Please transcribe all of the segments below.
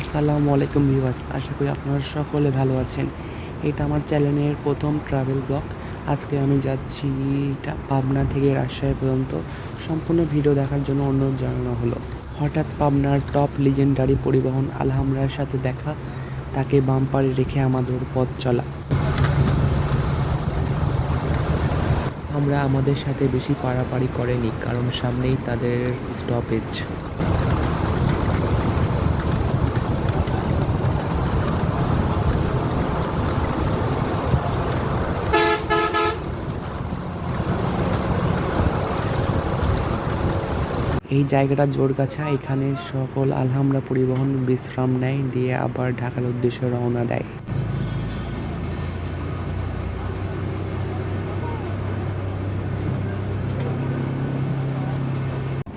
আসসালামু আলাইকুম ভিউয়ার্স, আশা করি আপনারা সকলে ভালো আছেন। এটা আমার চ্যানেলের প্রথম ট্রাভেল ব্লগ। আজকে আমি যাচ্ছি পাবনা থেকে রাজশাহী পর্যন্ত। সম্পূর্ণ ভিডিও দেখার জন্য অনুরোধ জানানো হলো। হঠাৎ পাবনার টপ লিজেন্ডারি পরিবহন আলহামরার সাথে দেখা, তাকে বাম্পারে রেখে আমাদের পথ চলা। আমরা আমাদের সাথে বেশি পাড়াপাড়ি করেনি, কারণ সামনেই তাদের স্টপেজ। এই জায়গাটা জোড়গাছা। এখানে সকল আলহামরা পরিবহন বিশ্রাম নেয়, দিয়ে আবার ঢাকার উদ্দেশ্যে রওনা দেয়।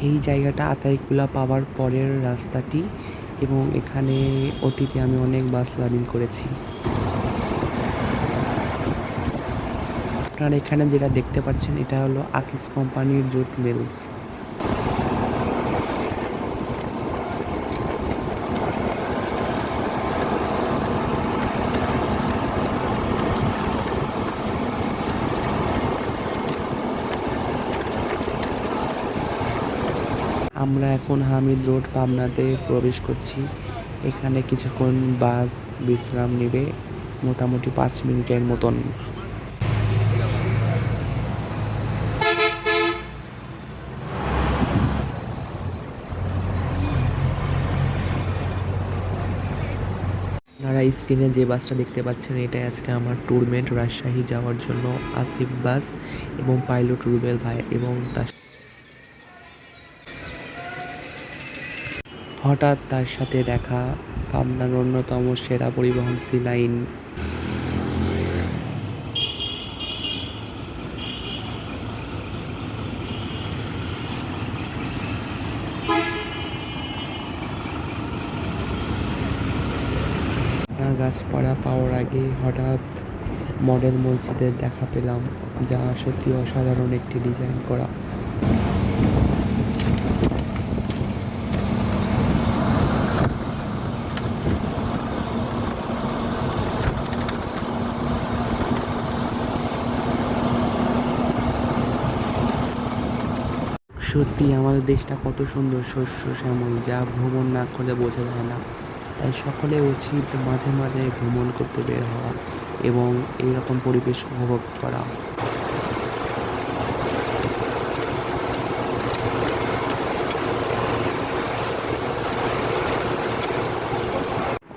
এই জায়গাটা আতাইকুলা পাওয়ার পরের রাস্তাটি, এবং এখানে অতীতে আমি অনেক বাস লার্নিং করেছি। আপনারা এখানে যেটা দেখতে পাচ্ছেন, এটা হলো আকিস কোম্পানির জুট মিলস। আমরা এখন হামিদ রোড পাবনাতে প্রবেশ করছি। এখানে কিছুক্ষণ বাস বিশ্রাম নেবে, মোটামুটি 5 মিনিটের মতন। আপনারা স্ক্রিনে যে বাসটা দেখতে পাচ্ছেন, এটাই আজকে আমার ট্যুরমেট রাজশাহী যাওয়ার জন্য আসিফ বাস, এবং পাইলট রুবেল ভাই। এবং হঠাৎ তার সাথে দেখা, পাবনার অন্যতম সেরা পরিবহন সি লাইন। গাছপাড়া পাওয়ার আগে হঠাৎ মডেল মসজিদের দেখা পেলাম, যা সত্যি অসাধারণ একটি ডিজাইন করা। সত্যি আমাদের দেশটা কত সুন্দর, শস্য শ্যামল, যা ভ্রমণ না করলে বোঝা যায় না। তাই সকলে উচিত মাঝে মাঝে ভ্রমণ করতে বের হওয়া এবং এইরকম পরিবেশ উপভোগ করা।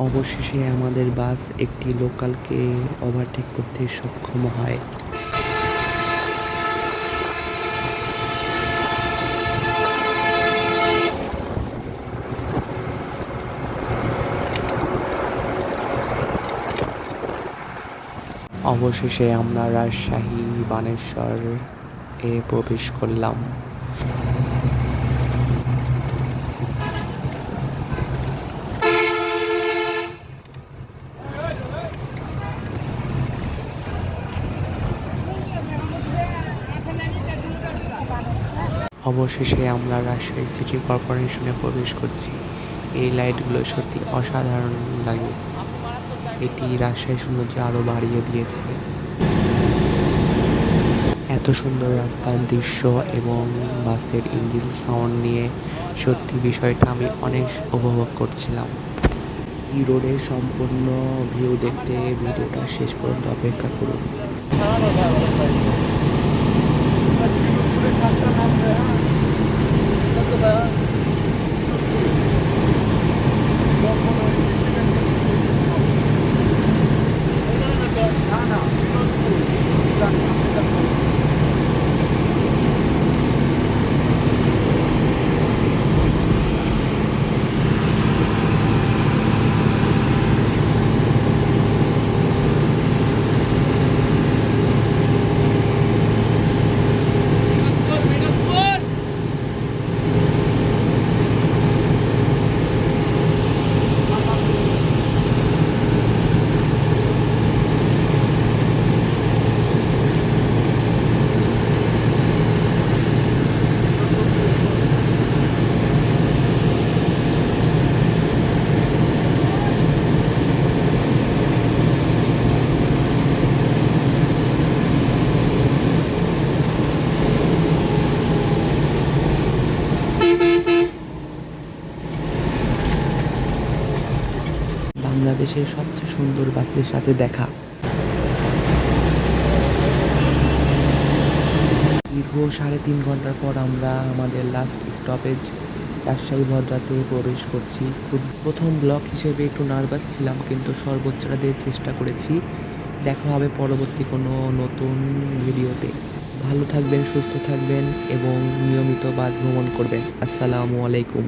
অবশেষে আমাদের বাস একটি লোকালকে ওভারটেক করতে সক্ষম হয়। অবশেষে আমরা রাজশাহী বানেশ্বর এ প্রবেশ করলাম। অবশেষে আমরা রাজশাহী সিটি কর্পোরেশনে প্রবেশ করছি। এই লাইটগুলো সত্যি অসাধারণ লাগে। এটি রাজশাহী সৌন্দর্য আরও বাড়িয়ে দিয়েছে। এত সুন্দর রাস্তার দৃশ্য এবং বাসের ইঞ্জিন সাউন্ড নিয়ে সত্যি বিষয়টা আমি অনেক উপভোগ করছিলাম। এই রোডের সম্পূর্ণ ভিউ দেখতে ভিডিওটা শেষ পর্যন্ত অপেক্ষা করুন। বাংলাদেশের সবচেয়ে সুন্দর বাসের সাথে দেখা। দীর্ঘ 3.5 ঘন্টার পর আমরা আমাদের লাস্ট স্টপেজ রাজশাহী বদরাতে প্রবেশ করছি। প্রথম ব্লগ হিসেবে একটু নার্ভাস ছিলাম, কিন্তু সর্বোচ্চটা দিয়ে চেষ্টা করেছি। দেখা হবে পরবর্তী কোনো নতুন ভিডিওতে। ভালো থাকবেন, সুস্থ থাকবেন এবং নিয়মিত বাস ভ্রমণ করবেন। আসসালামু আলাইকুম।